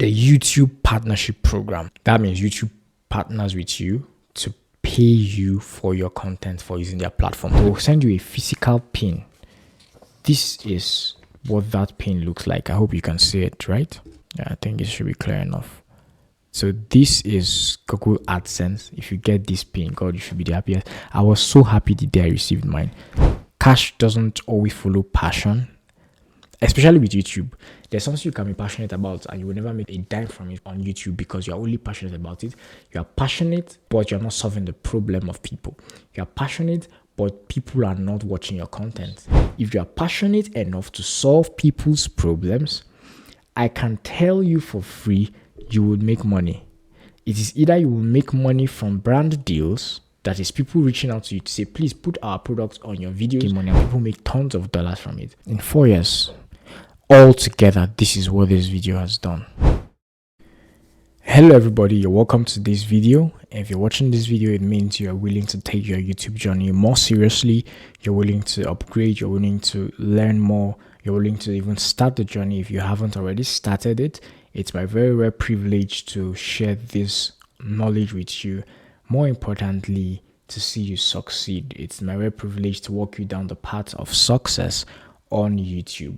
the YouTube partnership program. That means YouTube partners with you to pay you for your content for using their platform. They will send you a physical pin. This is what that pin looks like. I hope you can see it, right? Yeah, I think it should be clear enough. So this is Google AdSense. If you get this pin, God, you should be the happiest. I was so happy the day I received mine. Cash doesn't always follow passion, especially with YouTube. There's something you can be passionate about and you will never make a dime from it on YouTube because you're only passionate about it. You are passionate, but you're not solving the problem of people. You are passionate, but people are not watching your content. If you are passionate enough to solve people's problems, I can tell you for free, you will make money. It is either you will make money from brand deals, that is people reaching out to you to say, please put our products on your videos, and people make tons of dollars from it. In 4 years, altogether, this is what this video has done. Hello everybody, you're welcome to this video. If you're watching this video, it means you're willing to take your YouTube journey more seriously. You're willing to upgrade, you're willing to learn more, you're willing to even start the journey if you haven't already started it. It's my very rare privilege to share this knowledge with you. More importantly, to see you succeed. It's my rare privilege to walk you down the path of success on YouTube.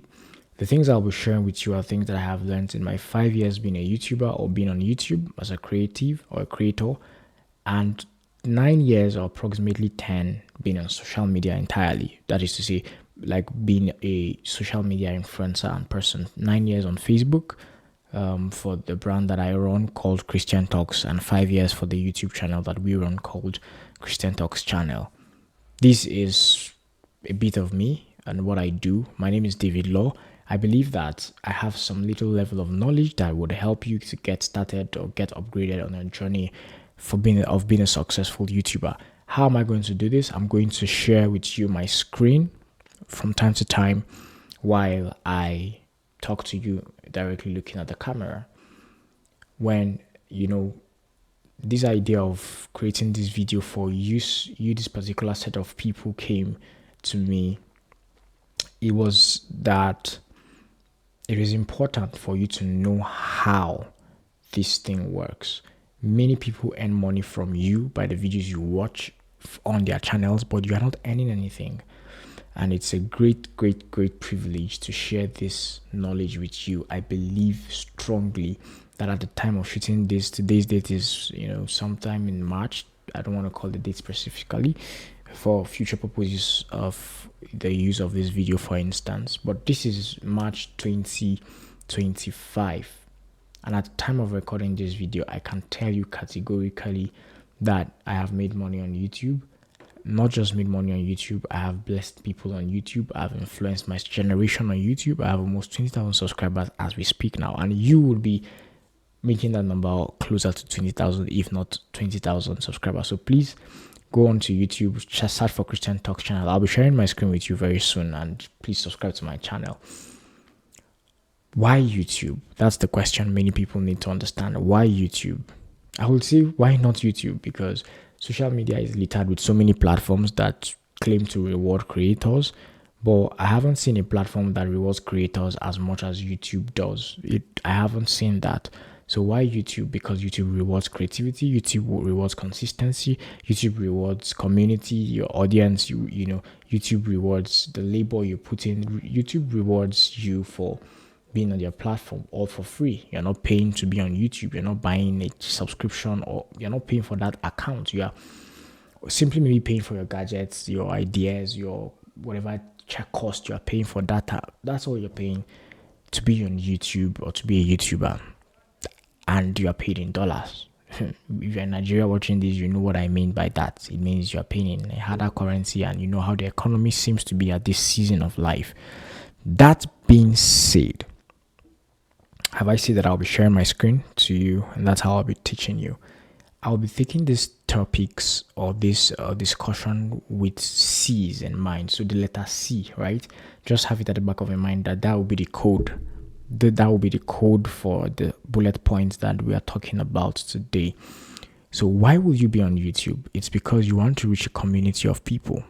The things I'll be sharing with you are things that I have learned in my 5 years being a YouTuber or being on YouTube as a creative or a creator, and 9 years or approximately 10 being on social media entirely. That is to say, like being a social media influencer and person. 9 years on Facebook for the brand that I run called Christian Talks, and 5 years for the YouTube channel that we run called Christian Talks channel. This is a bit of me and what I do. My name is David Law. I believe that I have some little level of knowledge that would help you to get started or get upgraded on a journey for being a successful YouTuber. How am I going to do this? I'm going to share with you my screen from time to time while I talk to you directly looking at the camera. When this idea of creating this video for this particular set of people came to me, it was that it is important for you to know how this thing works. Many people earn money from you by the videos you watch on their channels, but you are not earning anything. And it's a great privilege to share this knowledge with you. I believe strongly that at the time of shooting this, today's date is, sometime in March. I don't want to call the date specifically for future purposes of the use of this video, for instance. But this is March 2025. And at the time of recording this video, I can tell you categorically that I have made money on YouTube. Not just made money on YouTube, I have blessed people on YouTube. I have influenced my generation on YouTube. I have almost 20,000 subscribers as we speak now. And you will be making that number closer to 20,000, if not 20,000 subscribers. So please go on to YouTube, just search for Christian Talks channel. I'll be sharing my screen with you very soon. And please subscribe to my channel. Why YouTube? That's the question many people need to understand. Why YouTube? I would say, why not YouTube? Because social media is littered with so many platforms that claim to reward creators, but I haven't seen a platform that rewards creators as much as YouTube does. I haven't seen that. So why YouTube? Because YouTube rewards creativity, YouTube rewards consistency, YouTube rewards community, your audience, YouTube rewards the labor you put in, YouTube rewards you for being on their platform, all for free. You're not paying to be on YouTube. You're not buying a subscription, or you're not paying for that account. You are simply maybe paying for your gadgets, your ideas, your whatever check cost. You are paying for data. That's all you're paying to be on YouTube or to be a YouTuber, and you are paid in dollars. If you're in Nigeria watching this, you know what I mean by that. It means you're paying in a harder currency, and you know how the economy seems to be at this season of life. That being said, have I said that I'll be sharing my screen to you, and that's how I'll be teaching you. I'll be taking these topics or this discussion with C's in mind. So the letter C, right? Just have it at the back of your mind that will be the code. That will be the code for the bullet points that we are talking about today. So why will you be on YouTube? It's because you want to reach a community of people.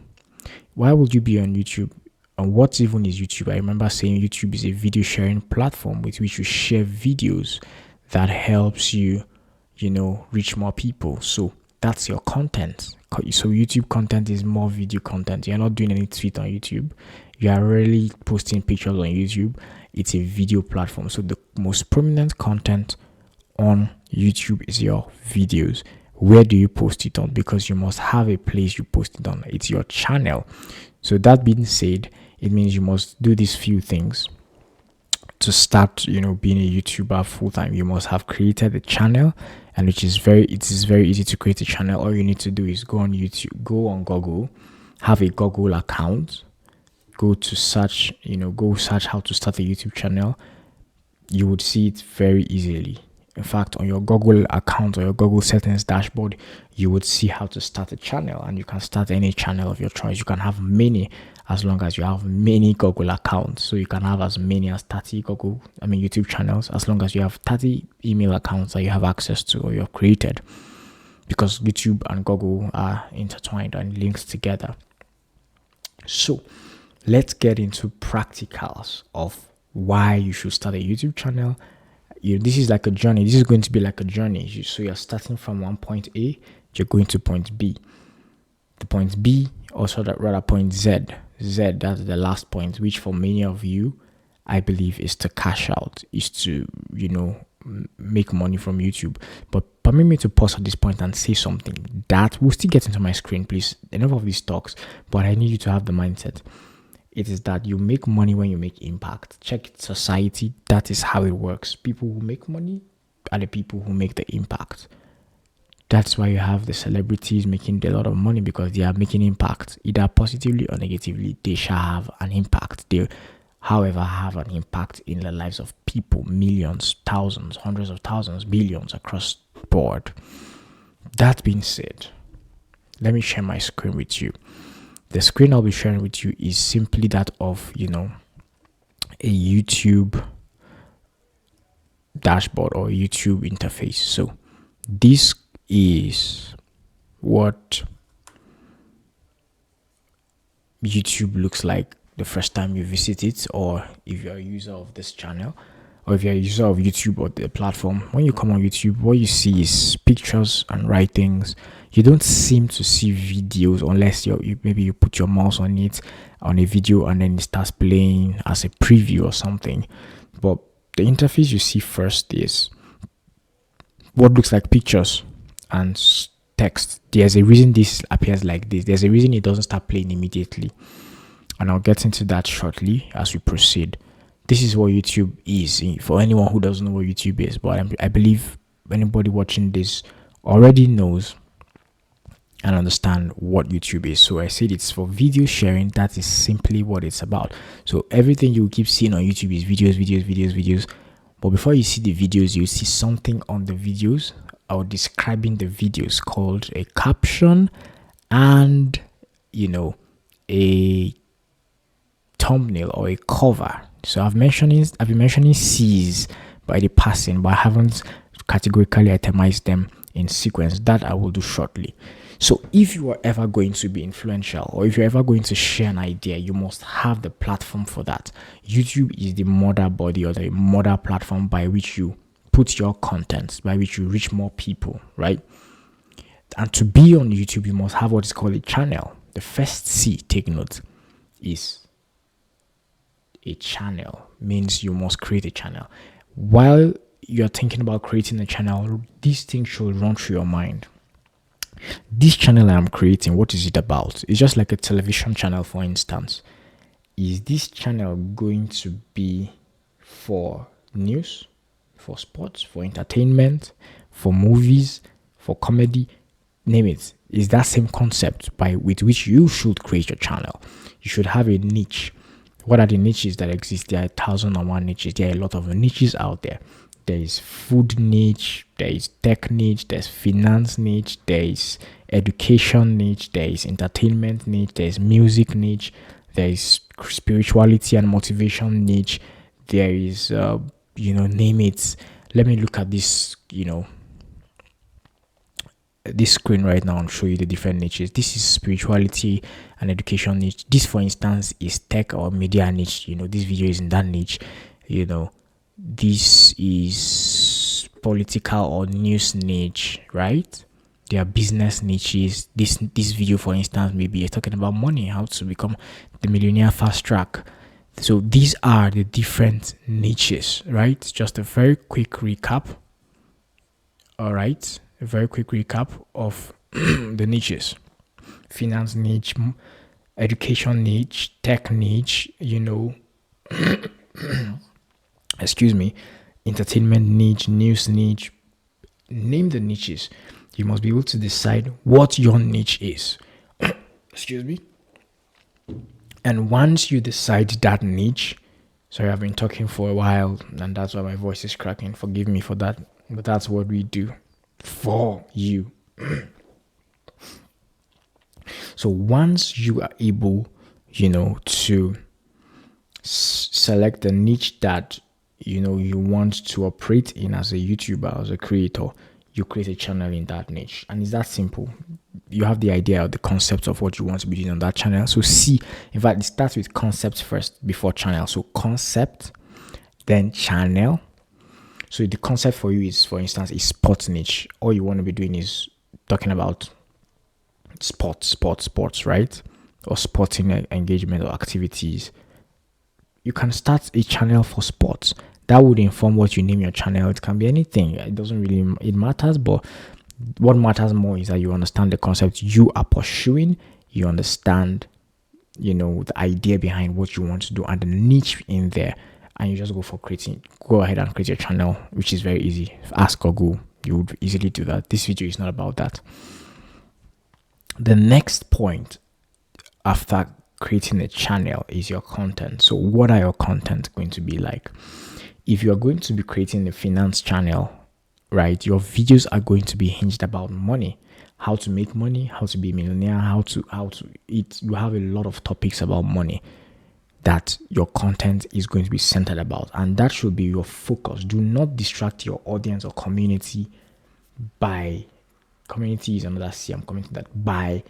Why would you be on YouTube? And what even is YouTube? I remember saying YouTube is a video sharing platform with which you share videos that helps you, reach more people. So that's your content. So YouTube content is more video content. You're not doing any tweet on YouTube. You are really posting pictures on YouTube. It's a video platform. So the most prominent content on YouTube is your videos. Where do you post it on? Because you must have a place you post it on. It's your channel. So that being said, it means you must do these few things to start, being a YouTuber full time. You must have created a channel, and it is very easy to create a channel. All you need to do is go on YouTube, go on Google, have a Google account, go to search, go search how to start a YouTube channel. You would see it very easily. In fact, on your Google account or your Google settings dashboard, you would see how to start a channel, and you can start any channel of your choice. You can have many, as long as you have many Google accounts. So you can have as many as 30 YouTube channels, as long as you have 30 email accounts that you have access to or you have created, because YouTube and Google are intertwined and linked together. So let's get into practicals of why you should start a YouTube channel. This is like a journey. This is going to be like a journey. So you're starting from one point A, you're going to point B. The point B, also rather point Z. Z, that's the last point, which for many of you, I believe, is to cash out, is to, make money from YouTube. But permit me to pause at this point and say something that will still get into my screen, please. Enough of these talks, but I need you to have the mindset. It is that you make money when you make impact. Check society. That is how it works. People who make money are the people who make the impact. That's why you have the celebrities making a lot of money, because they are making impact, either positively or negatively. They shall have an impact. They, however, have an impact in the lives of people, millions, thousands, hundreds of thousands, billions across the board. That being said, let me share my screen with you. The screen I'll be sharing with you is simply that of, a YouTube dashboard or YouTube interface. So this is what YouTube looks like the first time you visit it, or if you're a user of this channel, or if you're a user of YouTube or the platform. When you come on YouTube, what you see is pictures and writings. You don't seem to see videos unless maybe you put your mouse on it, on a video, and then it starts playing as a preview or something. But the interface you see first is what looks like pictures and text. There's a reason this appears like this. There's a reason it doesn't start playing immediately, and I'll get into that shortly as we proceed. This is what YouTube is, for anyone who doesn't know what YouTube is, but I believe anybody watching this already knows and understand what YouTube is. So I said it's for video sharing. That is simply what it's about. So everything you keep seeing on YouTube is videos. But before you see the videos, you see something on the videos or describing the videos called a caption and, a thumbnail or a cover. So I've been mentioning C's by the passing, but I haven't categorically itemized them in sequence. That I will do shortly. So if you are ever going to be influential, or if you're ever going to share an idea, you must have the platform for that. YouTube is the mother body or the mother platform by which you put your content, by which you reach more people, right? And to be on YouTube, you must have what is called a channel. The first C, take note, is a channel. Means you must create a channel. While you're thinking about creating a channel, these things should run through your mind. This channel I'm creating, what is it about? It's just like a television channel, for instance. Is this channel going to be for news, for sports, for entertainment, for movies, for comedy? Name it. Is that same concept with which you should create your channel. You should have a niche. What are the niches that exist? There are 1,001 niches. There are a lot of niches out there. There is food niche, there is tech niche, there's finance niche, there is education niche, there is entertainment niche, there is music niche, there is spirituality and motivation niche, there is, name it. Let me look at this, this screen right now and show you the different niches. This is spirituality and education niche. This, for instance, is tech or media niche. This video is in that niche. This is political or news niche, right? There are business niches. This video, for instance, maybe talking about money, how to become the millionaire fast track. So these are the different niches, right? Just a very quick recap. All right, a very quick recap of the niches: finance niche, education niche, tech niche, excuse me, entertainment niche, news niche. Name the niches. You must be able to decide what your niche is. Excuse me. And once you decide that niche, sorry, I've been talking for a while and that's why my voice is cracking. Forgive me for that. But that's what we do for you. So once you are able, to select the niche that you want to operate in as a YouTuber, as a creator, you create a channel in that niche. And it's that simple. You have the idea or the concept of what you want to be doing on that channel. So in fact, it starts with concept first before channel. So concept, then channel. So the concept for you is, for instance, a sports niche. All you want to be doing is talking about sports, right? Or sporting engagement or activities. You can start a channel for sports. That would inform what you name your channel. It can be anything. It doesn't really, it matters, but what matters more is that you understand the concept you are pursuing. You understand, the idea behind what you want to do and the niche in there. And you just go ahead and create your channel, which is very easy. Ask or go, you would easily do that. This video is not about that. The next point after creating a channel is your content. So what are your content going to be like? If you are going to be creating a finance channel, right, your videos are going to be hinged about money, how to make money, how to be a millionaire, how to eat. You have a lot of topics about money that your content is going to be centered about, and that should be your focus. Do not distract your audience or community by community is another C. I'm commenting that by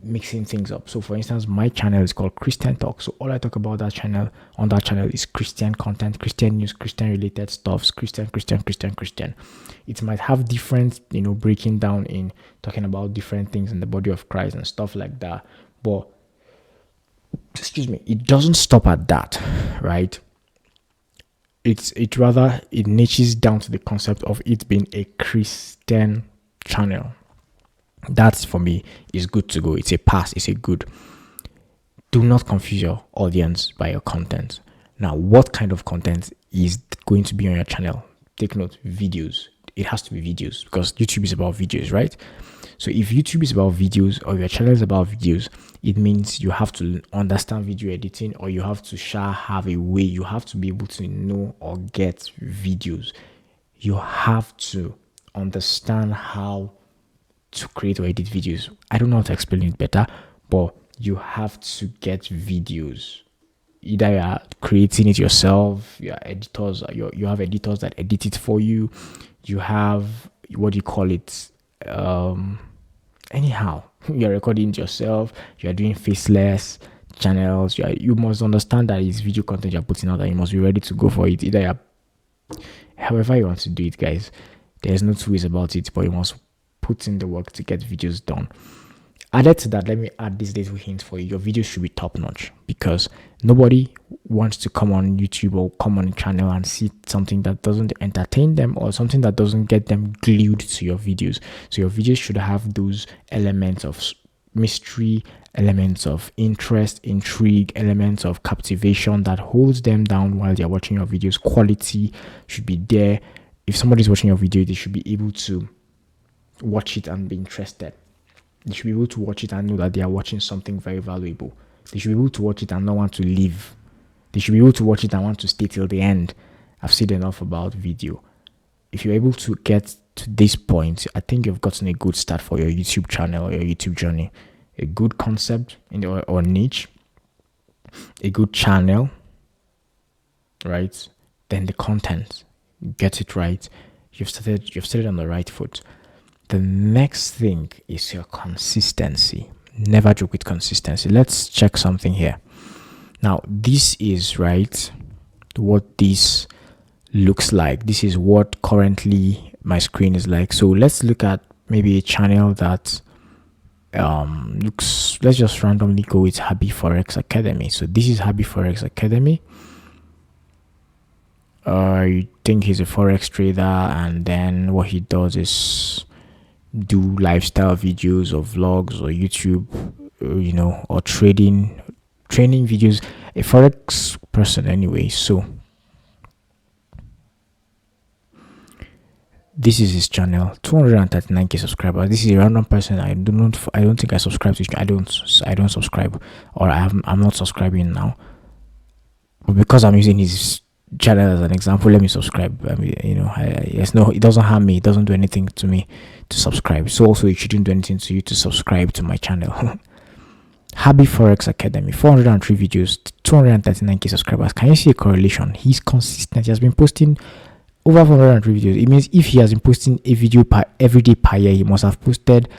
mixing things up. So for instance, my channel is called Christian Talk. So all I talk about on that channel is Christian content, Christian news, Christian related stuffs, Christian. It might have different, breaking down in talking about different things in the body of Christ and stuff like that. But it doesn't stop at that, right? It rather niches down to the concept of it being a Christian channel. That for me is good to go. It's a pass. It's a good. Do not confuse your audience by your content. Now, what kind of content is going to be on your channel? Take note, videos. It has to be videos because YouTube is about videos, right? So if YouTube is about videos or your channel is about videos, it means you have to understand video editing, or you have to have a way. You have to be able to know or get videos. You have to understand how to create or edit videos. I don't know how to explain it better, but you have to get videos. Either you are creating it yourself, you have editors that edit it for you. You have, what do you call it? Anyhow, you're recording it yourself. You are doing faceless channels. You must understand that it's video content you're putting out, and you must be ready to go for it. However you want to do it, guys. There's no two ways about it, but you must put in the work to get videos done. Added to that, let me add this little hint for you. Your videos should be top notch, because nobody wants to come on YouTube or come on a channel and see something that doesn't entertain them or something that doesn't get them glued to your videos. So your videos should have those elements of mystery, elements of interest, intrigue, elements of captivation that holds them down while they're watching your videos. Quality should be there. If somebody's watching your video, they should be able to watch it and be interested. They should be able to watch it and know that they are watching something very valuable. They should be able to watch it and not want to leave. They should be able to watch it and want to stay till the end. I've said enough about video. If you're able to get to this point, I think you've gotten a good start for your YouTube channel or your YouTube journey. A good concept or niche, a good channel, right? Then the content. Get it right. You've started on the right foot. The next thing is your consistency. Never joke with consistency. Let's check something here. Now, this is right what this looks like. This is what currently my screen is like. So let's look at maybe a channel that looks, let's just randomly go with Happy Forex Academy. So this is Happy Forex Academy. I think he's a forex trader, and then what he does is do lifestyle videos or vlogs or YouTube, or training videos. A forex person anyway. So this is his channel, 239k subscribers. This is a random person. I don't think I subscribe to. I don't subscribe, or I'm not subscribing now. But because I'm using his channel as an example, let me subscribe. I mean, it doesn't harm me. It doesn't do anything to me to subscribe. So also, it shouldn't do anything to you to subscribe to my channel. Happy Forex Academy, 403 videos, 239k subscribers. Can you see a correlation? He's consistent. He has been posting over 403 videos. It means if he has been posting a video every day per year, he must have posted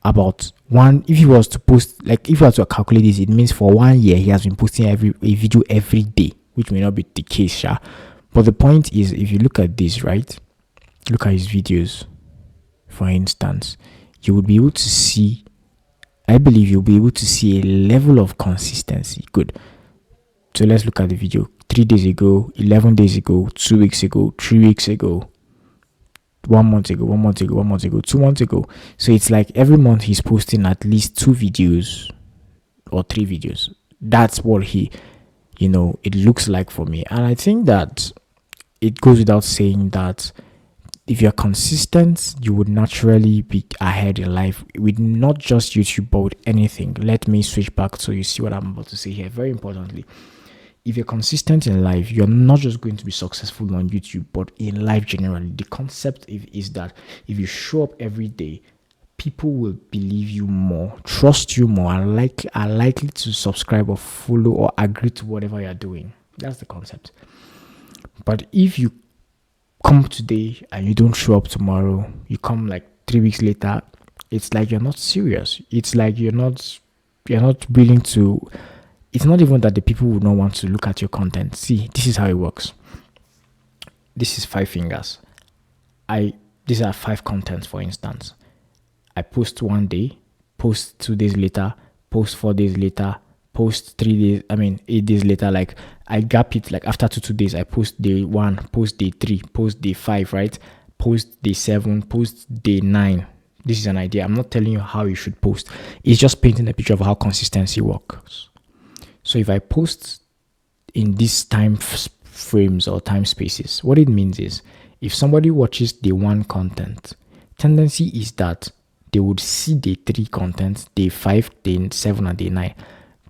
about one. If he was to post, like if you were to calculate this, it means for 1 year he has been posting a video every day, which may not be the case, sure. But the point is, if you look at this, right, look at his videos, for instance, you would be able to see, I believe you'll be able to see a level of consistency. Good. So let's look at the video. 3 days ago, 11 days ago, 2 weeks ago, 3 weeks ago, 1 month ago, 1 month ago, 1 month ago, 2 months ago. So it's like every month he's posting at least 2 videos or 3 videos. That's what it looks like for me. And I think that it goes without saying that if you're consistent, you would naturally be ahead in life with not just YouTube, but with anything. Let me switch back so you see what I'm about to say here. Very importantly, if you're consistent in life, you're not just going to be successful on YouTube, but in life generally. The concept is that if you show up every day, people will believe you more, trust you more, and are likely to subscribe or follow or agree to whatever you're doing. That's the concept. But if you come today and you don't show up tomorrow, you come like 3 weeks later, it's like you're not serious. It's like you're not willing to. It's not even that the people would not want to look at your content. See, this is how it works. This is 5 fingers. These are 5 contents, for instance. I post 1 day, post 2 days later, post 4 days later, post 8 days later. Like I gap it, like after 2 days, I post day 1, post day 3, post day 5, right? Post day 7, post day 9. This is an idea. I'm not telling you how you should post. It's just painting a picture of how consistency works. So if I post in these time frames or time spaces, what it means is if somebody watches day 1 content, tendency is that they would see day 3 content, day 5, day 7, and day 9.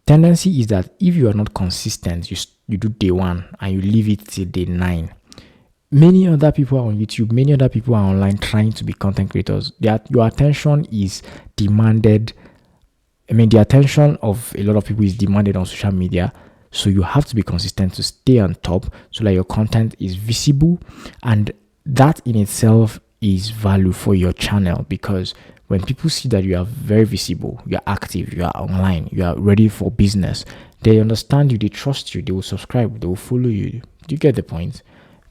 Tendency is that if you are not consistent, you do day 1 and you leave it till day 9. Many other people are on YouTube, many other people are online trying to be content creators. Your attention is demanded. The attention of a lot of people is demanded on social media. So you have to be consistent to stay on top so that your content is visible. And that in itself is value for your channel, because when people see that you are very visible, you are active, you are online, you are ready for business, they understand you, they trust you, they will subscribe, they will follow you. Do you get the point?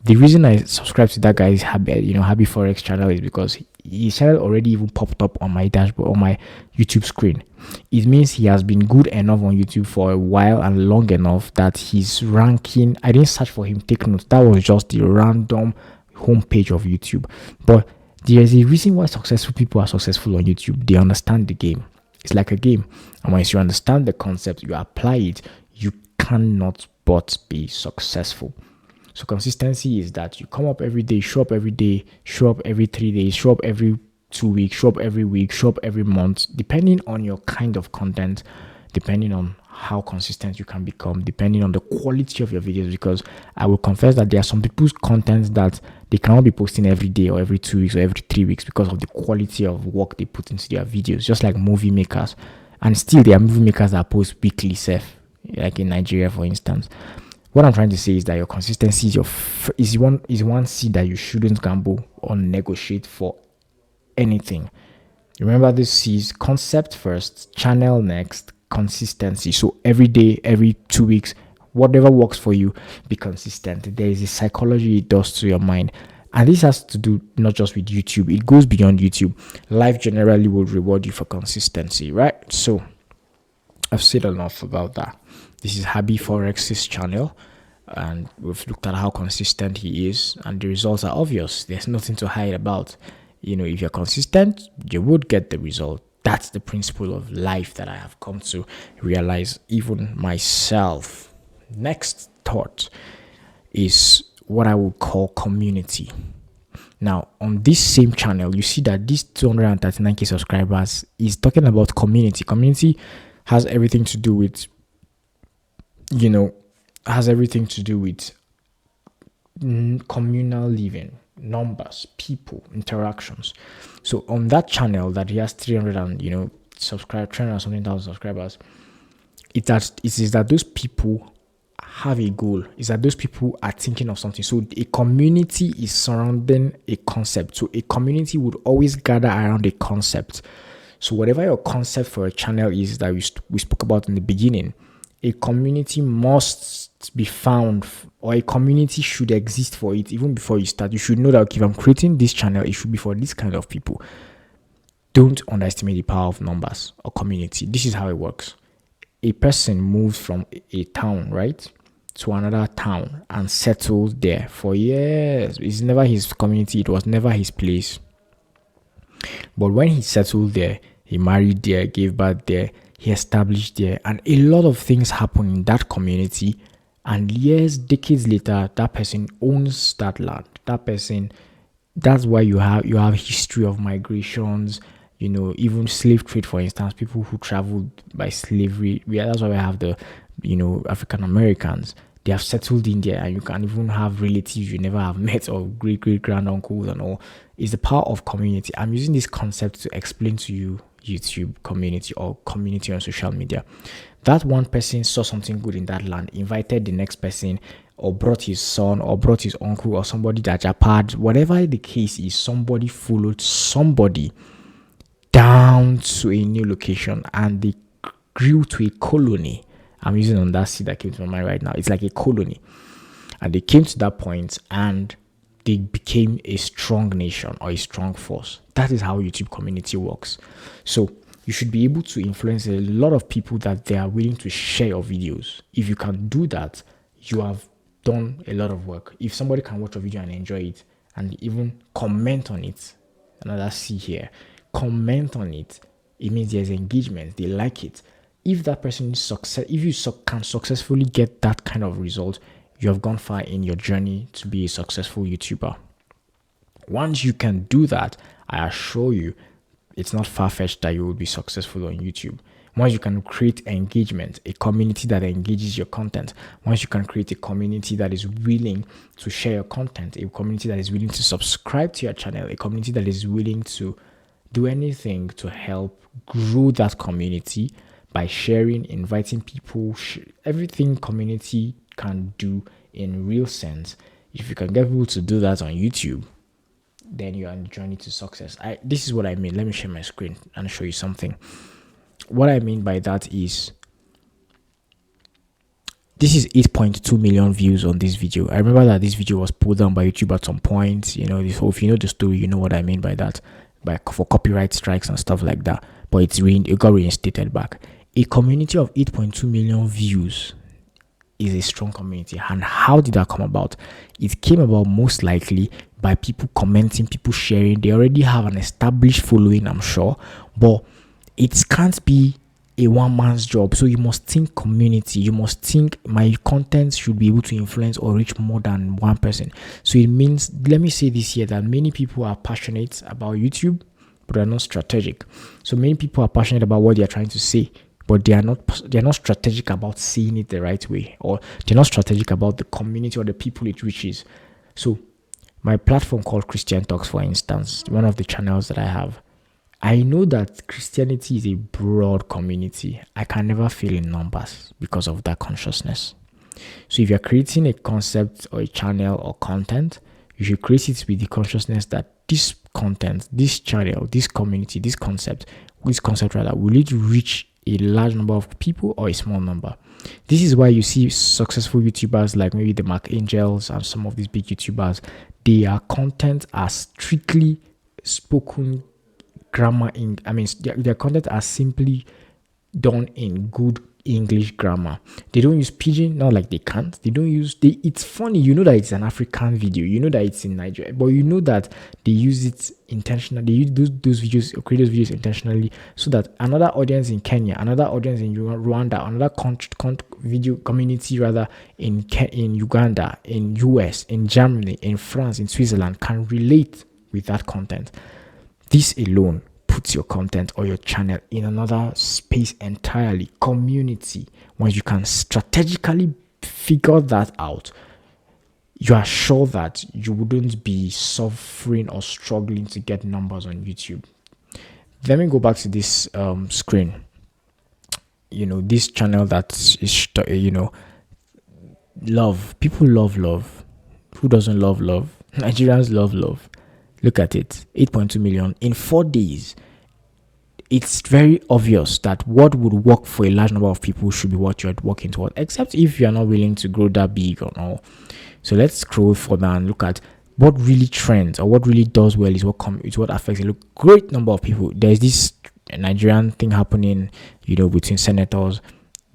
The reason I subscribe to that guy's Happy Forex channel is because his channel already even popped up on my dashboard, on my YouTube screen. It means he has been good enough on YouTube for a while and long enough that he's ranking. I didn't search for him, take notes. That was just the random homepage of YouTube. But there's a reason why successful people are successful on YouTube. They understand the game. It's like a game. And once you understand the concept, you apply it, you cannot but be successful. So consistency is that you come up every day, show up every day, show up every 3 days, show up every 2 weeks, show up every week, show up every month, depending on your kind of content, depending on how consistent you can become, depending on the quality of your videos. Because I will confess that there are some people's content that they cannot be posting every day or every 2 weeks or every 3 weeks because of the quality of work they put into their videos, just like movie makers. And still there are movie makers that post weekly, like in Nigeria, for instance. What I'm trying to say is that your consistency is one seed that you shouldn't gamble or negotiate for anything. Remember, this sees concept first, channel next, consistency. So every day, every 2 weeks, Whatever works for you, be consistent. There is a psychology it does to your mind. And this has to do not just with YouTube, it goes beyond YouTube. Life generally will reward you for consistency, right? So I've said enough about that. This is Habi Forex's channel, and we've looked at how consistent he is, and the results are obvious. There's nothing to hide about. If you're consistent, you would get the result. That's the principle of life that I have come to realize, even myself. Next thought is what I would call community. Now, on this same channel, you see that this 239k subscribers is talking about community. Community has everything to do with, communal living, numbers, people, interactions. So on that channel that he has 300 and, 300 something thousand subscribers, it is that those people have a goal, is that those people are thinking of something. So a community is surrounding a concept. So a community would always gather around a concept. So whatever your concept for a channel is that we spoke about in the beginning, a community must be found, or a community should exist for it. Even before you start, you should know that, okay, if I'm creating this channel, it should be for this kind of people. Don't underestimate the power of numbers or community. This is how it works. A person moves from a town, right, to another town and settles there for years. It's never his community. It was never his place. But when he settled there, he married there, gave birth there, he established there, and a lot of things happen in that community. And years, decades later, that person owns that land. That's why you have history of migrations, even slave trade, for instance, people who traveled by slavery. That's why we have the, African Americans. They have settled in there, and you can even have relatives you never have met, or great grand uncles and all. It's the power of community. I'm using this concept to explain to you YouTube community, or community on social media. That one person saw something good in that land, invited the next person, or brought his son, or brought his uncle, or somebody that Japad, whatever the case is, somebody followed somebody down to a new location, and they grew to a colony. I'm using on that seed that came to my mind right now. It's like a colony. And they came to that point, and they became a strong nation, or a strong force. That is how YouTube community works. So you should be able to influence a lot of people that they are willing to share your videos. If you can do that, you have done a lot of work. If somebody can watch a video and enjoy it, and even comment on it, another C here, comment on it, it means there's engagement, they like it. If that person is can successfully get that kind of result, you have gone far in your journey to be a successful YouTuber. Once you can do that, I assure you, it's not far-fetched that you will be successful on YouTube. Once you can create engagement, a community that engages your content, once you can create a community that is willing to share your content, a community that is willing to subscribe to your channel, a community that is willing to do anything to help grow that community by sharing, inviting people, everything community can do in real sense. If you can get people to do that on YouTube, then you're on the journey to success. This is what I mean. Let me share my screen and show you something. What I mean by that is, this is 8.2 million views on this video. I remember that this video was pulled down by YouTube at some point. So if you know the story, you know what I mean by that, for copyright strikes and stuff like that. But it got reinstated back. A community of 8.2 million views is a strong community. And how did that come about? It came about most likely by people commenting, people sharing. They already have an established following, I'm sure, but it can't be a one-man's job. So you must think community. You must think my content should be able to influence or reach more than one person. So it means, let me say this here, that many people are passionate about YouTube, but they're not strategic. So many people are passionate about what they're trying to say, but they're not strategic about saying it the right way, or they're not strategic about the community or the people it reaches. So my platform called Christian Talks, for instance, one of the channels that I have, I know that Christianity is a broad community. I can never fail in numbers because of that consciousness. So if you're creating a concept or a channel or content, you should create it with the consciousness that this content, this channel, this community, this concept will it reach a large number of people or a small number. This is why you see successful YouTubers like maybe the Mark Angels and some of these big YouTubers, their content are strictly spoken grammar in, I mean, their content are simply done in good English grammar. They don't use pidgin, not like they can't. They don't use it's funny, you know that it's an African video, you know that it's in Nigeria, but you know that they use it intentionally. They use those videos or create those videos intentionally so that another audience in Kenya, another audience in Rwanda, another video community rather in Uganda, in US, in Germany, in France, in Switzerland can relate with that content. This alone puts your content or your channel in another space entirely. Community. Once you can strategically figure that out, you are sure that you wouldn't be suffering or struggling to get numbers on YouTube. Let me go back to this screen. This channel that is, love. People love love. Who doesn't love love? Nigerians love love. Look at it, 8.2 million in 4 days. It's very obvious that what would work for a large number of people should be what you're working toward, except if you're not willing to grow that big or no. So let's scroll further and look at what really trends or what really does well is what affects a great number of people. There's this Nigerian thing happening, between senators.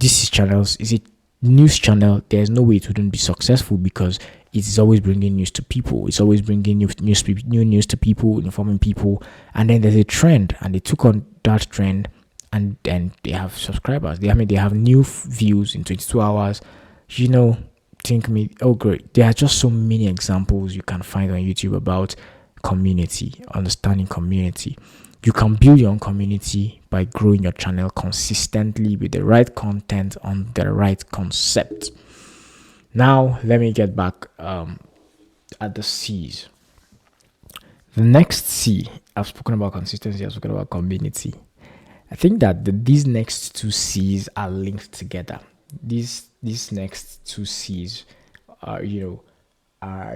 This is channels. Is it news channel? There's no way it wouldn't be successful because it's always bringing news to people. It's always bringing new news to people, informing people. And then there's a trend, and they took on that trend, and then they have subscribers. They have new views in 22 hours. Great. There are just so many examples you can find on YouTube about community, understanding community. You can build your own community by growing your channel consistently with the right content on the right concept. Now, let me get back at the C's. The next C, I've spoken about consistency, I've spoken about community. I think that these next two C's are linked together. These next two C's are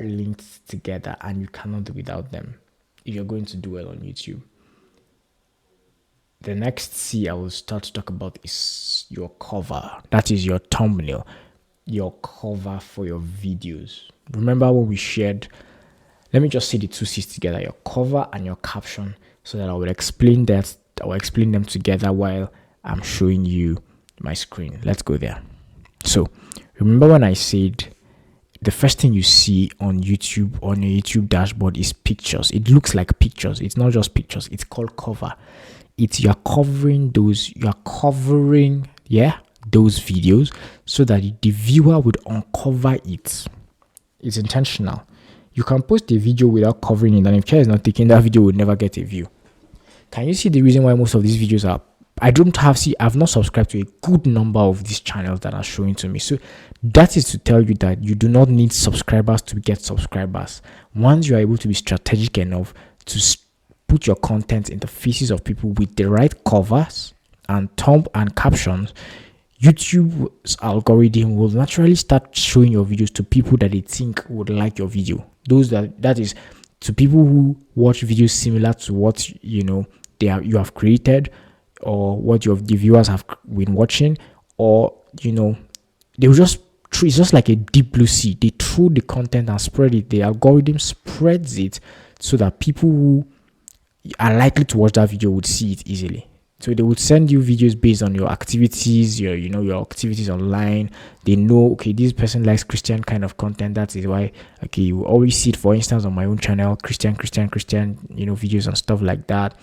linked together, and you cannot do without them if you're going to do well on YouTube. The next C I will start to talk about is your cover. That is your thumbnail, your cover for your videos. Remember when we shared, let me just say the two C's together, your cover and your caption, so that I will explain them together while I'm showing you my screen. Let's go there. So remember when I said the first thing you see on YouTube, on your YouTube dashboard, is pictures. It looks like pictures. It's not just pictures. It's called cover. You're covering those videos so that the viewer would uncover it. It's intentional. You can post a video without covering it, and if care is not taken, that video will never get a view. Can you see the reason why most of these videos are? I've not subscribed to a good number of these channels that are showing to me. So that is to tell you that you do not need subscribers to get subscribers. Once you are able to be strategic enough to put your content in the faces of people with the right covers and thumb and captions, YouTube's algorithm will naturally start showing your videos to people that they think would like your video. That is to people who watch videos similar to what you have created, or what the viewers have been watching, or they will just, it's just like a deep blue sea. They throw the content and spread it. The algorithm spreads it so that people who are likely to watch that video would see it easily. So they would send you videos based on your activities, your activities online. They know, okay, this person likes Christian kind of content. That is why, okay, you will always see it, for instance, on my own channel, Christian, videos and stuff like that,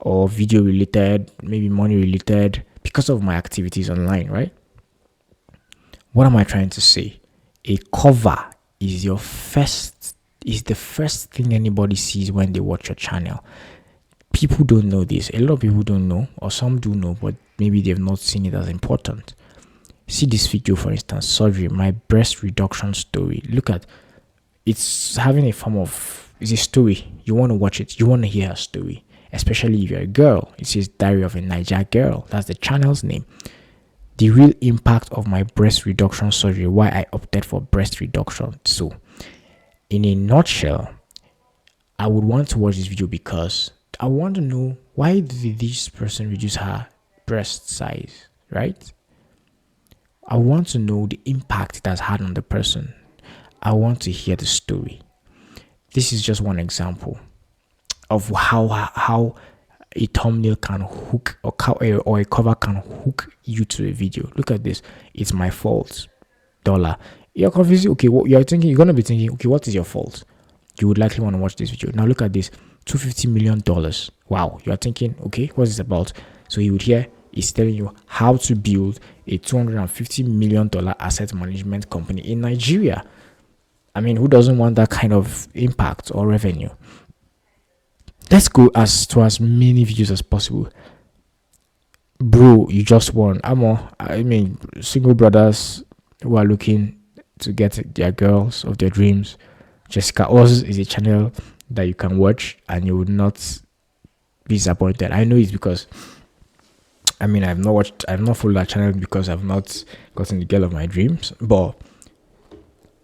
or video related, maybe money related, because of my activities online, right? What am I trying to say? A cover is the first thing anybody sees when they watch your channel. People don't know this. A lot of people don't know, or some do know, but maybe they've not seen it as important. See this video, for instance, surgery, my breast reduction story. Look at, it's having a form of, it's a story. You want to watch it. You want to hear her story, especially if you're a girl. It says Diary of a Niger Girl. That's the channel's name. The real impact of my breast reduction surgery, why I opted for breast reduction. So, in a nutshell, I would want to watch this video because I want to know, why did this person reduce her breast size, right? I want to know the impact it has had on the person. I want to hear the story. This is just one example of how a thumbnail can hook, or a cover can hook you to a video. Look at this. It's my fault. $. You're confused. Okay, what you're thinking, you're gonna be thinking, okay, what is your fault? You would likely want to watch this video. Now look at this. $250 million. Wow. You're thinking, okay, what's this about? So he would hear, he's telling you how to build a $250 million asset management company in Nigeria. I mean, who doesn't want that kind of impact or revenue? Let's go as many videos as possible. Bro, you just won. I mean, single brothers who are looking to get their girls of their dreams. Jessica Oz is a channel that you can watch and you would not be disappointed. I know it's because I've not followed that channel because I've not gotten the girl of my dreams, but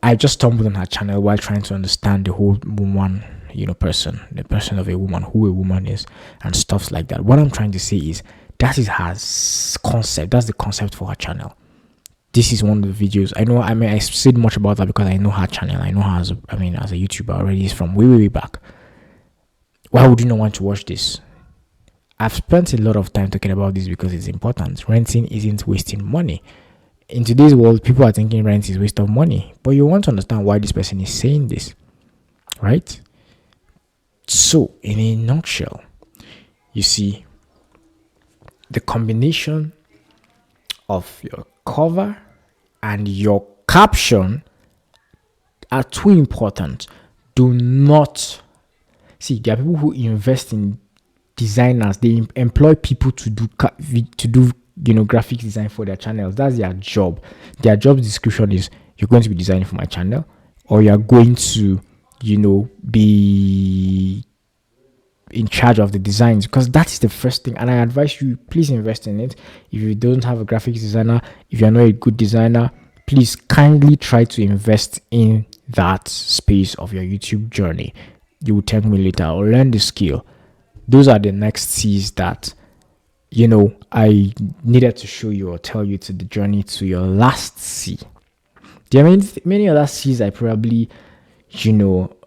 I just stumbled on her channel while trying to understand the whole woman, the person of a woman, who a woman is, and stuff like that. What I'm trying to say is that is her concept. That's the concept for her channel. This is one of the videos. I said much about that because I know her channel. I know her as a YouTuber already. It's from way back. Why would you not want to watch this? I've spent a lot of time talking about this because it's important. Renting isn't wasting money. In today's world, people are thinking rent is waste of money. But you want to understand why this person is saying this, right? So, in a nutshell, you see, the combination of your cover and your caption are too important. Do not see, there are people who invest in designers. They employ people to do graphic design for their channels. That's their job. Their job description is, you're going to be designing for my channel, or you're going to be in charge of the designs, because that is the first thing. And I advise you, please invest in it. If you don't have a graphic designer, if you're not a good designer, please kindly try to invest in that space of your YouTube journey. You will thank me later, or learn the skill. Those are the next C's that I needed to show you or tell you to the journey to your last C. There are many other C's I probably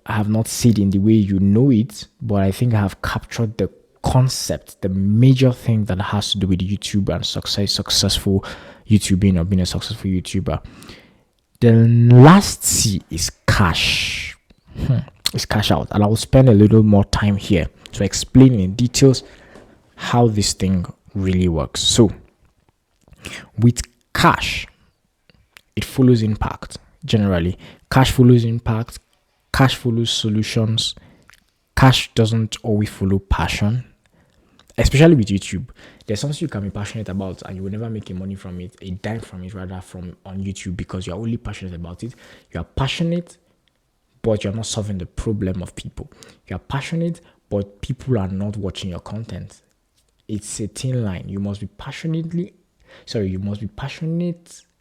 have not said in the way you know it, but I think I have captured the concept, the major thing that has to do with YouTube and successful YouTubing, or being a successful YouTuber. The last C is cash. It's cash out, and I will spend a little more time here to explain in details how this thing really works. So, with cash, it follows impact. Generally, cash follows impact. Cash follows solutions. Cash doesn't always follow passion, especially with YouTube. There's something you can be passionate about and you will never make a money from it, a dime from it rather, from on YouTube, because you're only passionate about it. You are passionate, but you're not solving the problem of people. You're passionate, but people are not watching your content. It's a thin line. You must be passionate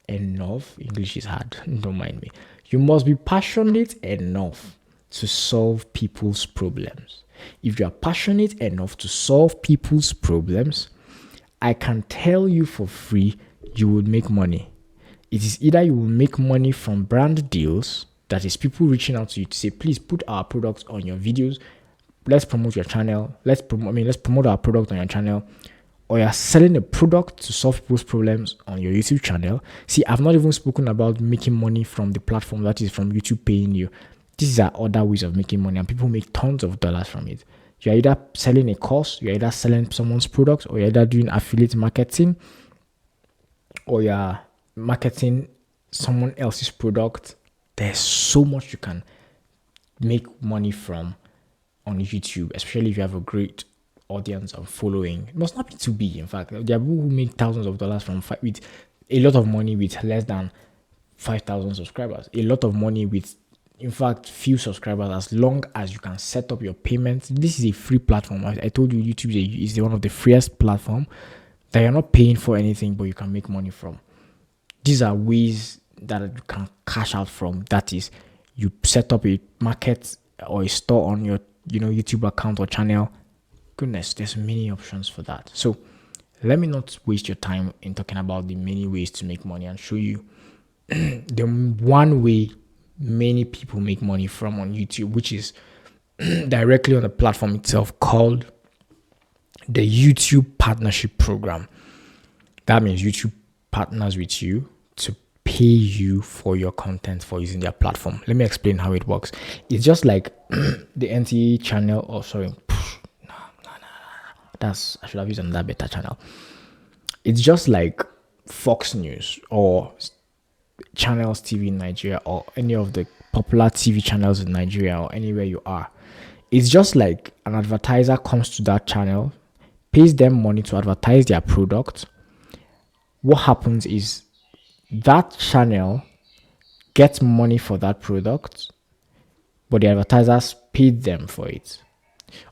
enough. English is hard. Don't mind me. You must be passionate enough to solve people's problems. If you are passionate enough to solve people's problems, I can tell you for free, you will make money. It is either you will make money from brand deals, that is people reaching out to you to say, please put our products on your videos. Let's promote your channel. Let's promote our product on your channel. Or you're selling a product to solve people's problems on your YouTube channel. See, I've not even spoken about making money from the platform, that is from YouTube paying you. These are other ways of making money, and people make tons of dollars from it. You're either selling a course, you're either selling someone's product, or you're either doing affiliate marketing, or you're marketing someone else's product. There's so much you can make money from on YouTube, especially if you have a great audience and following. It must not be too big. In fact, there are people who make thousands of dollars with a lot of money with less than 5,000 subscribers. A lot of money with, in fact, few subscribers, as long as you can set up your payments. This is a free platform. I told you, YouTube is one of the freest platform that you're not paying for anything, but you can make money from. These are ways that you can cash out from. That is, you set up a market or a store on your YouTube account or channel. Goodness, there's many options for that. So let me not waste your time in talking about the many ways to make money and show you the one way many people make money from on YouTube, which is directly on the platform itself, called the YouTube Partnership Program. That means YouTube partners with you to pay you for your content for using their platform. Let me explain how it works. It's just like the NTA channel, I should have used another better channel. It's just like Fox News or Channels TV in Nigeria or any of the popular TV channels in Nigeria or anywhere you are. It's just like an advertiser comes to that channel, pays them money to advertise their product. What happens is that channel gets money for that product, but the advertisers paid them for it.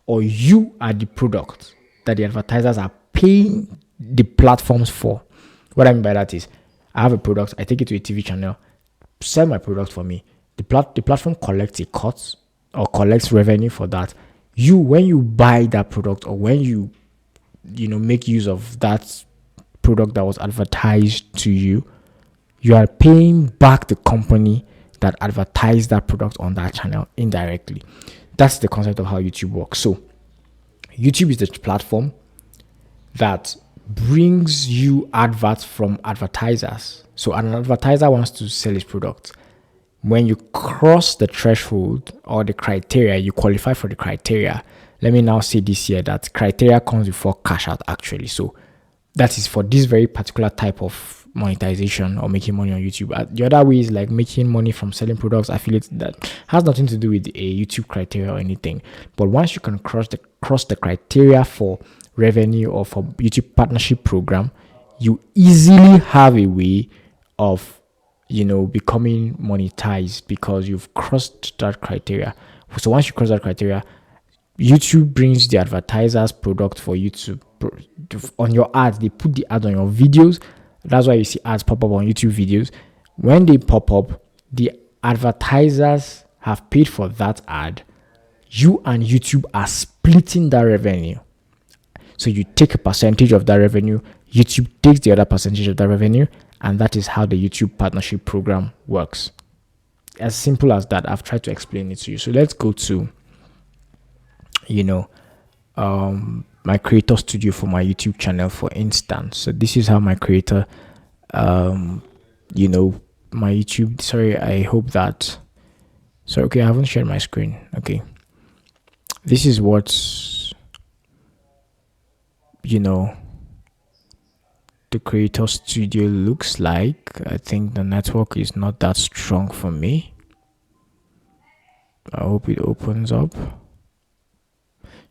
Or you are the product that the advertisers are paying the platforms for. What I mean by that is, I have a product, I take it to a TV channel, sell my product for me. The platform collects a cut or collects revenue for that. You, when you buy that product or when you make use of that product that was advertised to you, you are paying back the company that advertised that product on that channel indirectly. That's the concept of how YouTube works. So YouTube is the platform that brings you adverts from advertisers. So an advertiser wants to sell his product. When you cross the threshold or the criteria, you qualify for the criteria. Let me now say this here that criteria comes before cash out actually. So that is for this very particular type of monetization or making money on YouTube. The other way is like making money from selling products, affiliates. That has nothing to do with a YouTube criteria or anything. But once you can cross the criteria for revenue or for YouTube partnership program, you easily have a way of becoming monetized because you've crossed that criteria. So once you cross that criteria, YouTube brings the advertiser's product for you to on your ads. They put the ad on your videos. That's why you see ads pop up on YouTube videos. When they pop up, the advertisers have paid for that ad. You and YouTube are splitting that revenue. So you take a percentage of that revenue, YouTube takes the other percentage of that revenue, and that is how the YouTube partnership program works. As simple as that. I've tried to explain it to you. So let's go to my creator studio for my YouTube channel, for instance. So this is how my creator my YouTube, sorry, I hope that, so okay, I haven't shared my screen. Okay, this is what the creator studio looks like. I think the network is not that strong for me. I hope it opens up.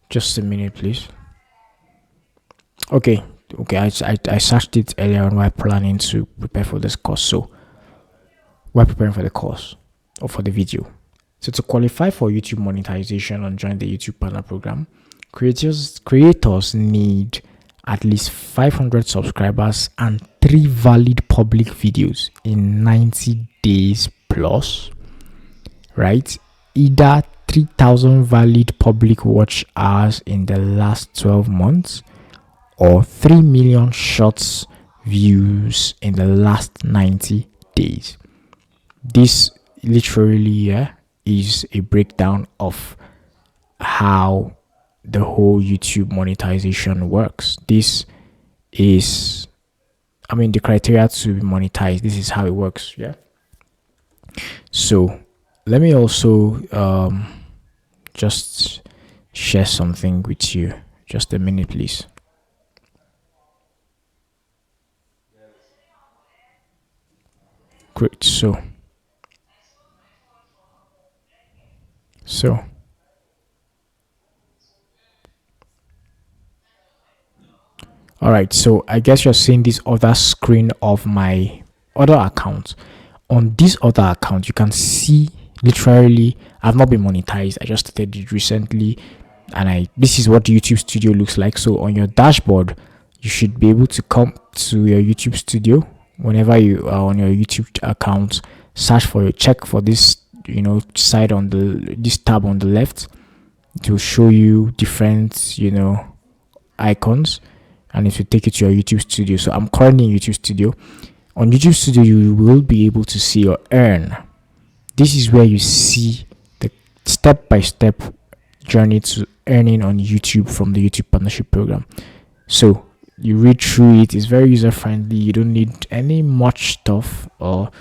Just a minute, please. Okay, I searched it earlier on while planning to prepare for this course. So we're preparing for the course or for the video. So to qualify for YouTube monetization and join the YouTube partner program, creators need at least 500 subscribers and 3 valid public videos in 90 days plus, right? Either 3,000 valid public watch hours in the last 12 months or 3 million shorts views in the last 90 days. This literally is a breakdown of how the whole YouTube monetization works. This is, the criteria to be monetized. This is how it works. Yeah. So let me also just share something with you. Just a minute, please. Great. So all right, so I guess you're seeing this other screen of my other account. On this other account, you can see literally I've not been monetized. I just started it recently, and this is what the YouTube studio looks like. So on your dashboard, you should be able to come to your YouTube studio whenever you are on your YouTube account. Check for this side on this tab on the left. It will show you different icons. and it will take you to your YouTube studio. So I'm currently in YouTube studio. On YouTube studio, you will be able to see your earn. This is where you see the step-by-step journey to earning on YouTube from the YouTube partnership program. So you read through it. It's very user friendly. You don't need any much stuff, or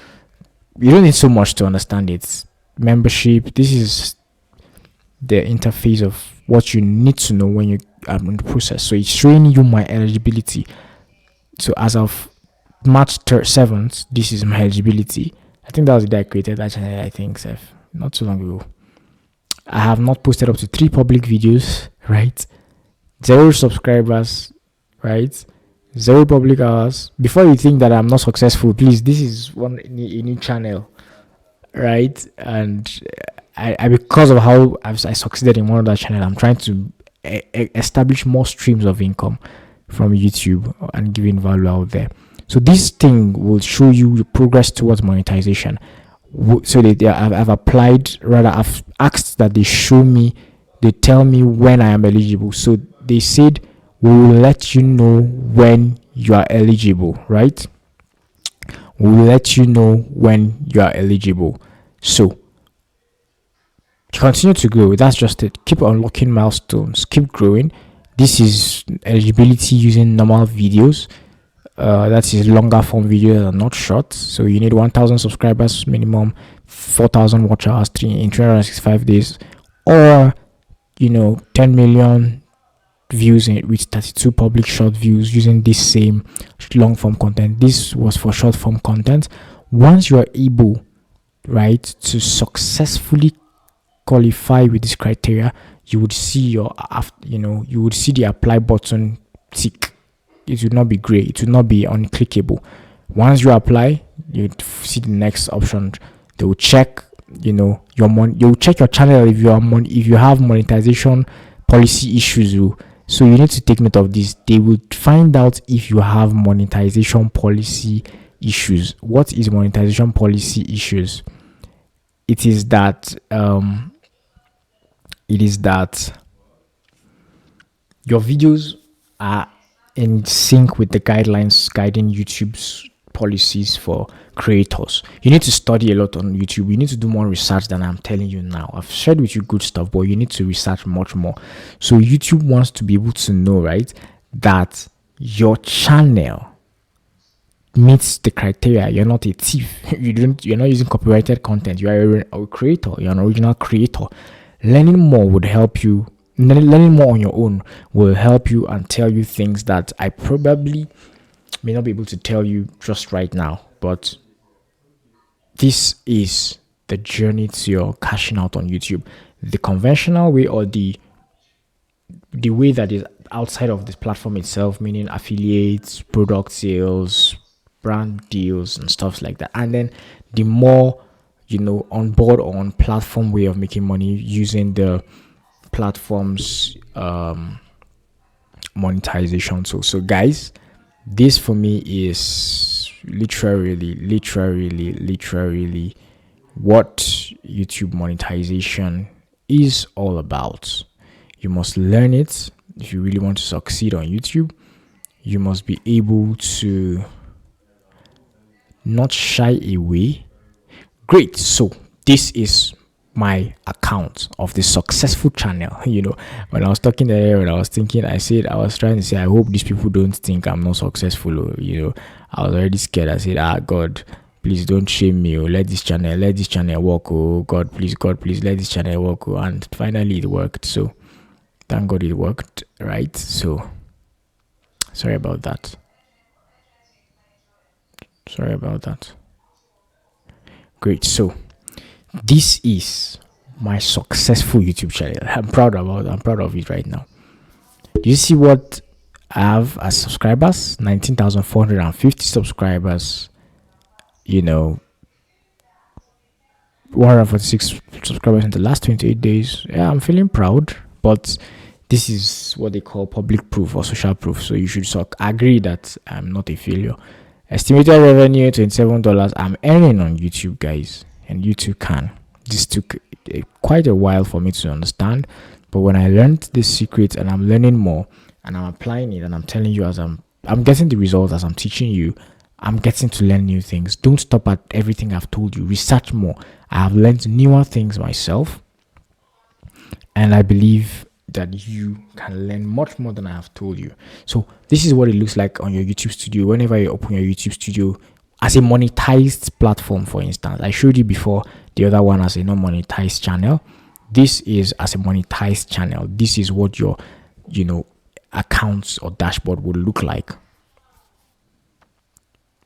you don't need so much to understand it. Membership. This is the interface of what you need to know when you are in the process. So it's showing you my eligibility. So as of March 7th, this is my eligibility. I think that was the day I created that channel. I think, Seth, not too long ago. I have not posted up to 3 public videos, right? 0 subscribers, right? 0 public hours. Before you think that I'm not successful, please, this is a new channel, right? And I because of how I succeeded in one of that channel, I'm trying to establish more streams of income from YouTube and giving value out there. So this thing will show you the progress towards monetization. So I've applied, rather I've asked that they tell me when I am eligible. So they said, we will let you know when you are eligible, right? We will let you know when you are eligible. So continue to grow. That's just it. Keep unlocking milestones. Keep growing. This is eligibility using normal videos. That is longer form videos and not short. So you need 1,000 subscribers minimum, 4,000 watch hours in 365 days, or 10 million views with 32 public short views using this same long form content. This was for short form content. Once you are able, right, to successfully qualify with this criteria, you would see you would see the apply button tick. It would not be gray. It would not be unclickable. Once you apply, you see the next option. They will check, your you'll check your channel if you have monetization policy issues. So you need to take note of this. They will find out if you have monetization policy issues. What is monetization policy issues? It is that your videos are in sync with the guidelines guiding YouTube's policies for creators. You need to study a lot on YouTube. You need to do more research than I'm telling you now. I've shared with you good stuff, but you need to research much more. So YouTube wants to be able to know, right, that your channel meets the criteria. You're not a thief. You're not using copyrighted content. You are a creator. You're an original creator. Learning more would help you. Learning more on your own will help you and tell you things that I probably may not be able to tell you just right now. But this is the journey to your cashing out on YouTube. The conventional way, or the way that is outside of this platform itself, meaning affiliates, product sales, brand deals, and stuff like that. And then the more on board or on platform way of making money using the platform's monetization tool. So guys, this for me is literally what YouTube monetization is all about. You must learn it if you really want to succeed on YouTube. You must be able to not shy away. Great. So this is my account of the successful channel. When I was talking there, when I was thinking, I was trying to say, I hope these people don't think I'm not successful. I was already scared. I said, God, please don't shame me. Let this channel work. Oh God, please, let this channel work. Oh. And finally it worked. So thank God it worked, right? So sorry about that. Great. So this is my successful YouTube channel. I'm proud of it right now. Do you see what I have as subscribers? 19,450 subscribers. 146 subscribers in the last 28 days. Yeah, I'm feeling proud, but this is what they call public proof or social proof. So you should agree that I'm not a failure. Estimated revenue $27 I'm earning on YouTube, guys, and YouTube can. This took quite a while for me to understand, but when I learned this secret and I'm learning more, and I'm applying it, and I'm telling you as I'm getting the results as I'm teaching you. I'm getting to learn new things. Don't stop at everything I've told you. Research more. I have learned newer things myself, and I believe that you can learn much more than I have told you. So this is what it looks like on your YouTube studio. Whenever you open your YouTube studio as a monetized platform, for instance, I showed you before the other one as a non-monetized channel. This is as a monetized channel. This is what your accounts or dashboard would look like.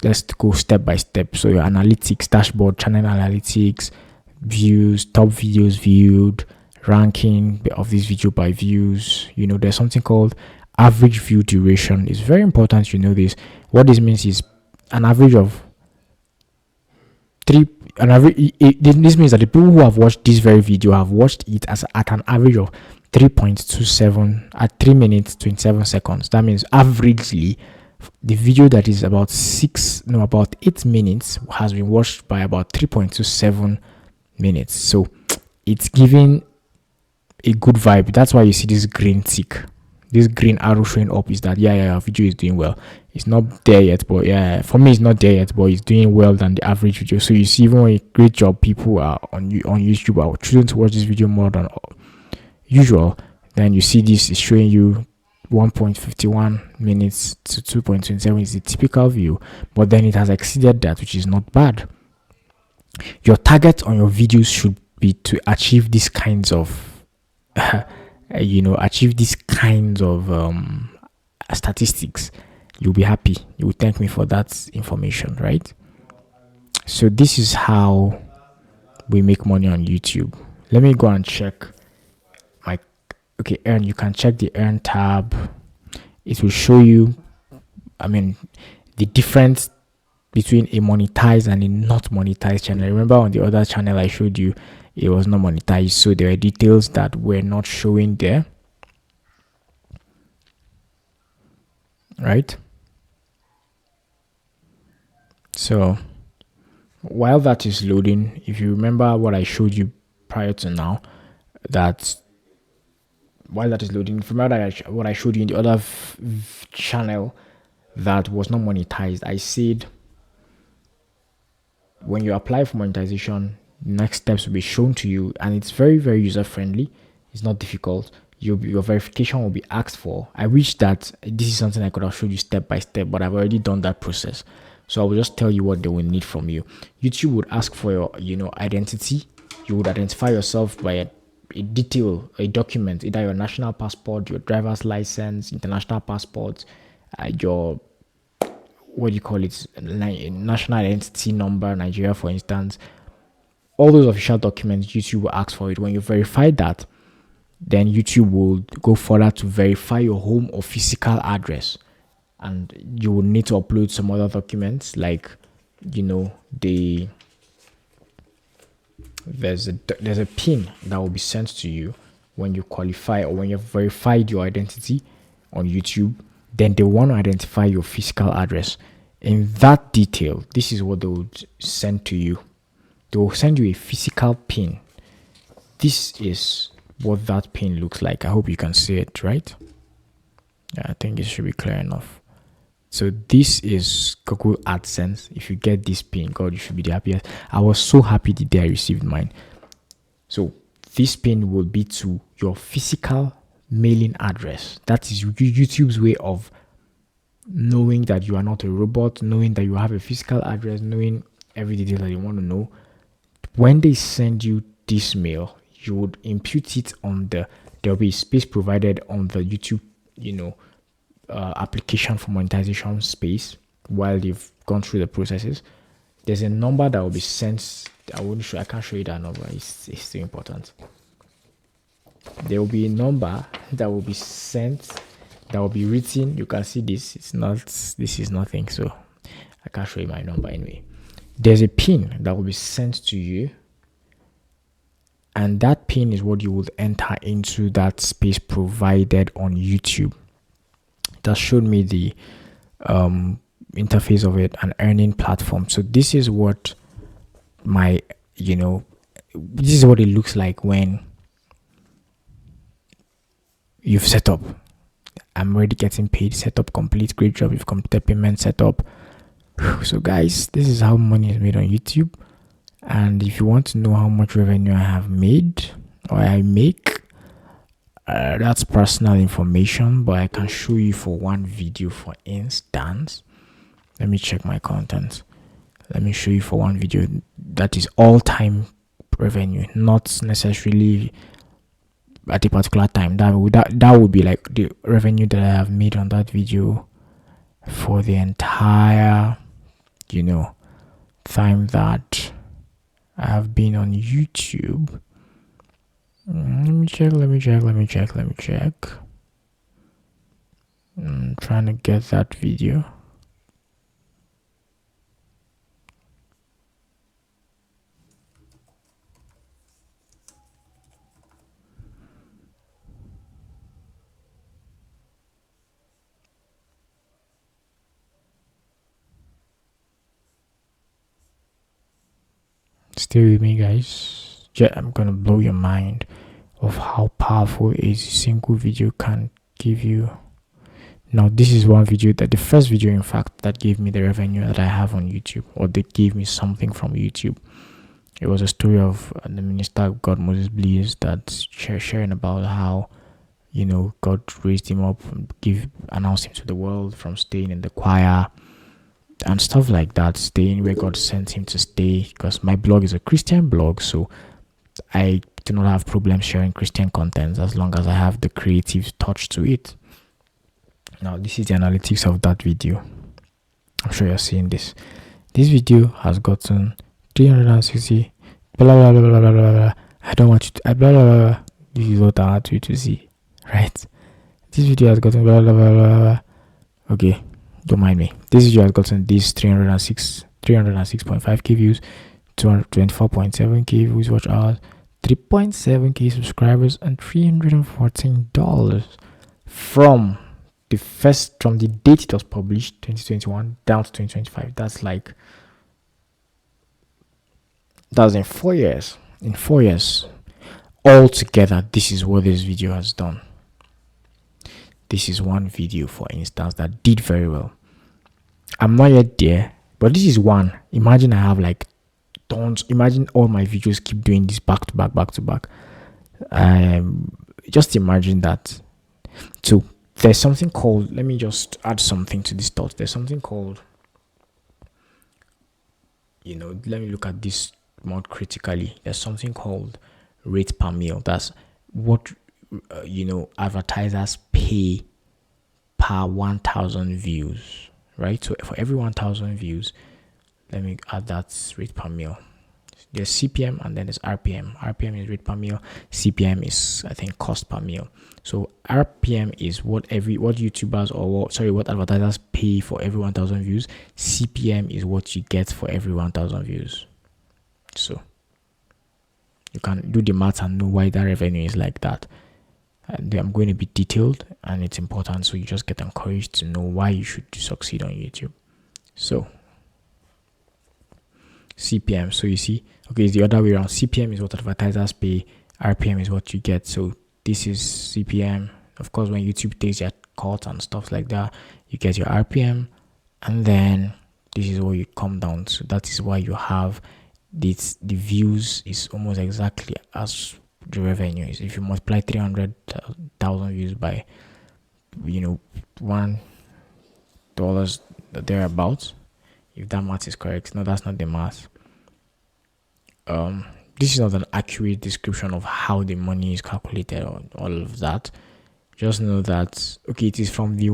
Let's go step by step. So your analytics dashboard, channel analytics, views, top videos viewed, ranking of this video by views. There's something called average view duration. It's very important you know this. What this means is an average of this means that the people who have watched this very video have watched it at an average of 3.27 at 3 minutes 27 seconds. That means averagely the video that is about 8 minutes has been watched by about 3.27 minutes. So it's giving a good vibe. That's why you see this green tick, this green arrow showing up, is that your video is doing well. It's not there yet, but for me it's not there yet, but it's doing well than the average video. So you see, even when a great job, people are on YouTube are choosing to watch this video more than usual, then you see this is showing you 1.51 minutes to 2.27 is the typical view, but then it has exceeded that, which is not bad. Your target on your videos should be to achieve these kinds of statistics. You'll be happy. You will thank me for that information, right? So this is how we make money on YouTube. Let me go and check earn. You can check the earn tab. It will show you the difference between a monetized and a not monetized channel. Remember on the other channel I showed you, it was not monetized, so there were details that were not showing there, right? So while that is loading, if you remember what I showed you prior to now, that while that is loading, remember that what I showed you in the other channel that was not monetized, I said when you apply for monetization, next steps will be shown to you, and it's very, very user friendly. It's not difficult. Your verification will be asked for. I wish that this is something I could have showed you step by step, but I've already done that process. So I will just tell you what they will need from you. YouTube would ask for your identity. You would identify yourself by a document, either your national passport, your driver's license, international passport, your national identity number, Nigeria for instance. All those official documents, YouTube will ask for it. When you verify that, then YouTube will go further to verify your home or physical address, and you will need to upload some other documents like there's a pin that will be sent to you when you qualify or when you've verified your identity on YouTube. Then they want to identify your physical address. In that detail, this is what they would send to you. They will send you a physical pin. This is what that pin looks like. I hope you can see it, right? Yeah, I think it should be clear enough. So this is Google AdSense. If you get this pin, God, you should be the happiest. I was so happy the day I received mine. So this pin will be to your physical mailing address. That is YouTube's way of knowing that you are not a robot, knowing that you have a physical address, knowing every detail that you want to know. When they send you this mail, you would impute it on there'll be space provided on the YouTube, application for monetization space while they've gone through the processes. There's a number that will be sent. I can't show you that number. It's still important. There will be a number that will be sent, that will be written. You can see this. This is nothing, so I can't show you my number anyway. There's a pin that will be sent to you, and that pin is what you would enter into that space provided on YouTube. That showed me the interface of it, an earning platform. So this is what this is what it looks like when you've set up. I'm already getting paid. Setup complete. Great job. You've completed payment setup. So guys, this is how money is made on YouTube. And if you want to know how much revenue I have made or I make, that's personal information, but I can show you for one video. For instance, let me check my content. Let me show you for one video that is all-time revenue, not necessarily at a particular time. That would be like the revenue that I have made on that video for the entire time that I have been on YouTube. Let me check. I'm trying to get that video. Stay with me, guys. I'm gonna blow your mind of how powerful a single video can give you. Now, this is one video, that the first video, in fact, that gave me the revenue that I have on YouTube, or that gave me something from YouTube. It was a story of the minister of God, Moses Bliss, that's sharing about how God raised him up, announced him to the world from staying in the choir and stuff like that, staying where God sent him to stay. Because my blog is a Christian blog, so I do not have problems sharing Christian content as long as I have the creative touch to it. Now, this is the analytics of that video. I'm sure you're seeing this. This video has gotten 360 blah blah blah blah blah blah. I don't want you to blah blah blah. This is what I want you to see, right? This video has gotten blah blah blah blah blah. Okay, don't mind me. This video has gotten these 306.5k views, 224.7k views, watch hours, 3.7k subscribers, and $314 from the date it was published, 2021 down to 2025. That's in 4 years. In 4 years altogether, this is what this video has done. This is one video, for instance, that did very well. I'm not yet there, but this is one. Imagine I have like tons. Imagine all my videos keep doing this back to back. Just imagine that. So there's something called, let me just add something to this thought. There's something called, let me look at this more critically. There's something called rate per mil. That's what advertisers pay per 1,000 views, right? So for every 1,000 views, let me add that rate per mil. There's CPM and then there's RPM. RPM is rate per mil. CPM is, I think, cost per mil. So RPM is what YouTubers what advertisers pay for every 1,000 views. CPM is what you get for every 1,000 views. So you can do the math and know why that revenue is like that. And I'm going to be detailed, and it's important, so you just get encouraged to know why you should succeed on YouTube. So CPM, so you see, okay, it's the other way around. CPM is what advertisers pay, RPM is what you get. So this is CPM. Of course, when YouTube takes your cut and stuff like that, you get your RPM, and then this is what you come down to. That is why you have this. The views is almost exactly as the revenue is. If you multiply 300,000 views by $1 thereabouts, if that math is correct. No, that's not the math. This is not an accurate description of how the money is calculated or all of that. Just know that, okay, it is from the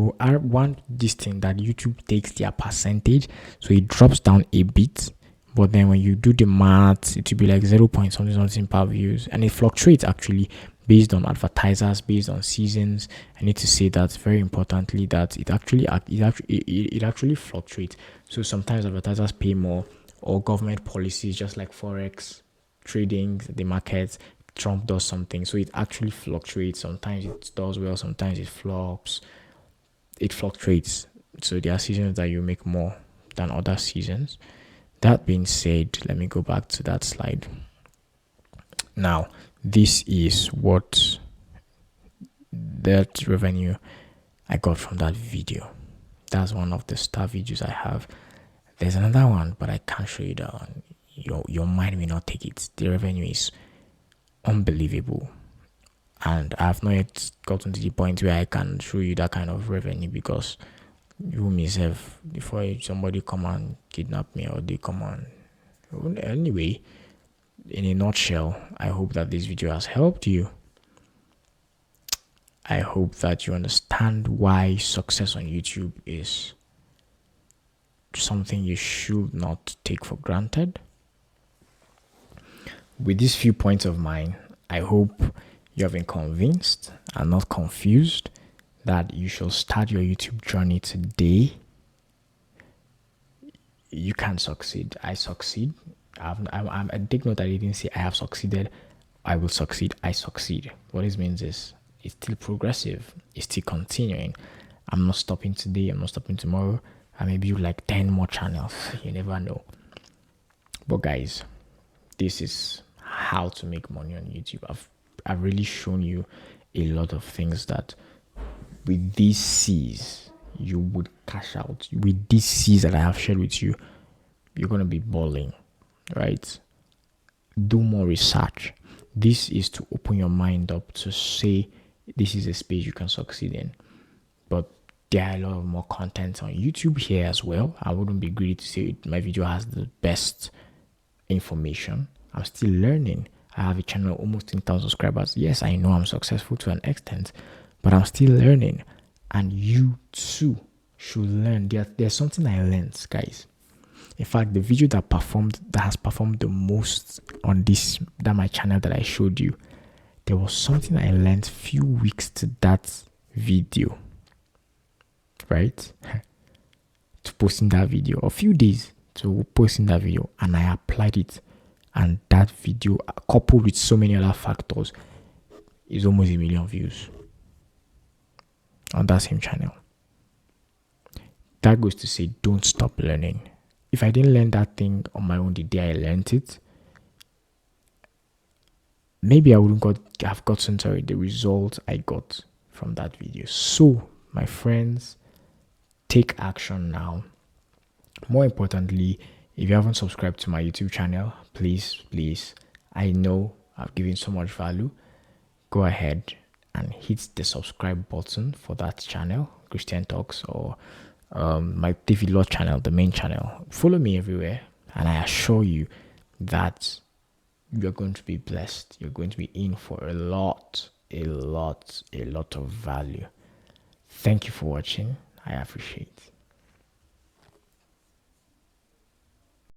this thing that YouTube takes their percentage, so it drops down a bit. But then when you do the math, it will be like 0. something per views, and it fluctuates actually based on advertisers, based on seasons. I need to say that very importantly, that it actually fluctuates. So sometimes advertisers pay more, or government policies, just like forex trading, the markets, Trump does something, so it actually fluctuates. Sometimes it does well, sometimes it flops. It fluctuates. So there are seasons that you make more than other seasons. That being said, let me go back to that slide. Now, this is what that revenue I got from that video. That's one of the star videos I have. There's another one, but I can't show you that one. Your mind will not take it. The revenue is unbelievable, and I have not yet gotten to the point where I can show you that kind of revenue, because you myself, before somebody come and kidnap me, or they come on. Anyway, in a nutshell, I hope that this video has helped you. I hope that you understand why success on YouTube is something you should not take for granted. With these few points of mine, I hope you have been convinced and not confused that you should start your YouTube journey today. You can succeed. I succeed. I take note that I didn't say I have succeeded. I will succeed. I succeed. What this means is it's still progressive. It's still continuing. I'm not stopping today. I'm not stopping tomorrow. I may build like 10 more channels. You never know. But guys, this is how to make money on YouTube. I've really shown you a lot of things that with these C's you would cash out. With these C's that I have shared with you, you're gonna be balling, right? Do more research. This is to open your mind up to say this is a space you can succeed in. But there are a lot of more content on YouTube here as well. I wouldn't be greedy to say my video has the best information. I'm still learning. I have a channel almost 10,000 subscribers. Yes, I know I'm successful to an extent, but I'm still learning. And you too should learn. There's something I learned, guys. In fact, the video that has performed the most on my channel that I showed you, there was something I learned few weeks to that video, right? To posting that video, a few days to posting that video, and I applied it, and that video, coupled with so many other factors, is almost 1 million views on that same channel. That goes to say, don't stop learning. If I didn't learn that thing on my own the day I learned it, maybe I wouldn't have gotten the result I got from that video. So, my friends, take action now. More importantly, if you haven't subscribed to my YouTube channel, please, I know I've given so much value. Go ahead and hit the subscribe button for that channel, Christian Talks, or my TV Law channel, the main channel. Follow me everywhere, and I assure you that you're going to be blessed. You're going to be in for a lot of value. Thank you for watching. I appreciate it.